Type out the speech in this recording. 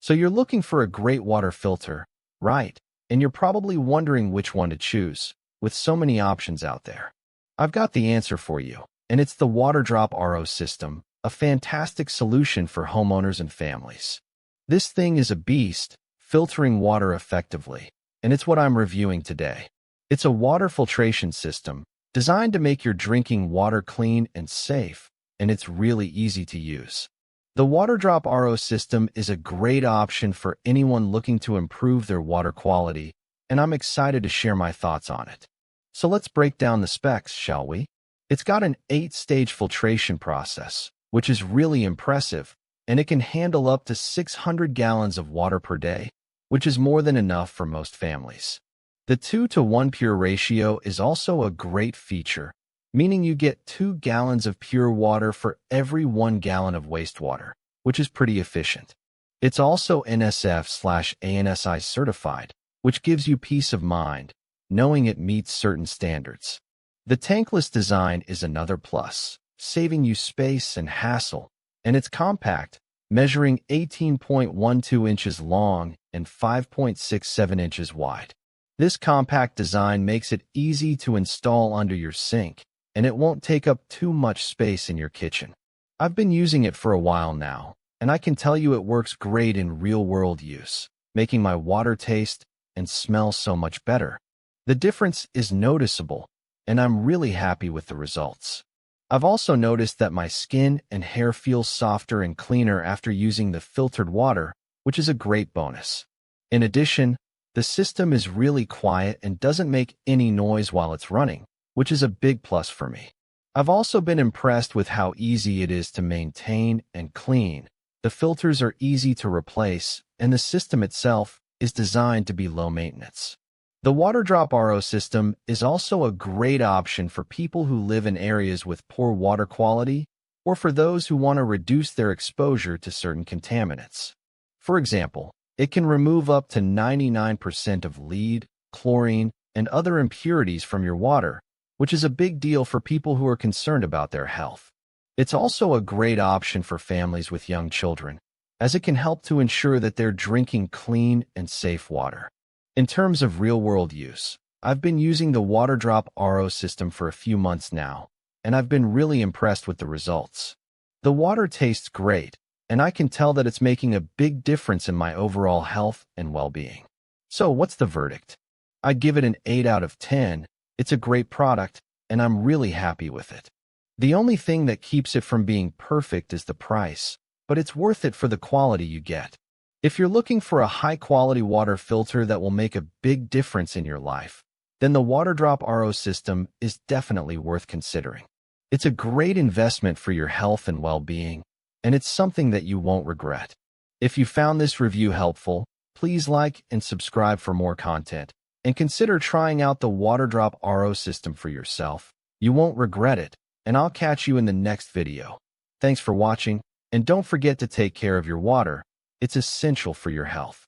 So you're looking for a great water filter, right? And you're probably wondering which one to choose, with so many options out there. I've got the answer for you, and it's the Waterdrop RO system, a fantastic solution for homeowners and families. This thing is a beast, filtering water effectively, and it's what I'm reviewing today. It's a water filtration system designed to make your drinking water clean and safe, and it's really easy to use. The Waterdrop RO system is a great option for anyone looking to improve their water quality, and I'm excited to share my thoughts on it. So let's break down the specs, shall we? It's got an 8-stage filtration process, which is really impressive, and it can handle up to 600 gallons of water per day, which is more than enough for most families. The 2-to-1 pure ratio is also a great feature, meaning you get 2 gallons of pure water for every 1 gallon of wastewater, which is pretty efficient. It's also NSF/ANSI certified, which gives you peace of mind, knowing it meets certain standards. The tankless design is another plus, saving you space and hassle, and it's compact, measuring 18.12 inches long and 5.67 inches wide. This compact design makes it easy to install under your sink, and it won't take up too much space in your kitchen. I've been using it for a while now, and I can tell you it works great in real-world use, making my water taste and smell so much better. The difference is noticeable, and I'm really happy with the results. I've also noticed that my skin and hair feel softer and cleaner after using the filtered water, which is a great bonus. In addition, the system is really quiet and doesn't make any noise while it's running, which is a big plus for me. I've also been impressed with how easy it is to maintain and clean. The filters are easy to replace, and the system itself is designed to be low maintenance. The Waterdrop RO system is also a great option for people who live in areas with poor water quality or for those who want to reduce their exposure to certain contaminants. For example, it can remove up to 99% of lead, chlorine, and other impurities from your water, which is a big deal for people who are concerned about their health. It's also a great option for families with young children, as it can help to ensure that they're drinking clean and safe water. In terms of real-world use, I've been using the Waterdrop RO system for a few months now, and I've been really impressed with the results. The water tastes great, and I can tell that it's making a big difference in my overall health and well-being. So what's the verdict? I'd give it an 8 out of 10. It's a great product, and I'm really happy with it. The only thing that keeps it from being perfect is the price, but it's worth it for the quality you get. If you're looking for a high-quality water filter that will make a big difference in your life, then the Waterdrop RO system is definitely worth considering. It's a great investment for your health and well-being, and it's something that you won't regret. If you found this review helpful, please like and subscribe for more content, and consider trying out the Waterdrop RO system for yourself. You won't regret it, and I'll catch you in the next video. Thanks for watching, and don't forget to take care of your water. It's essential for your health.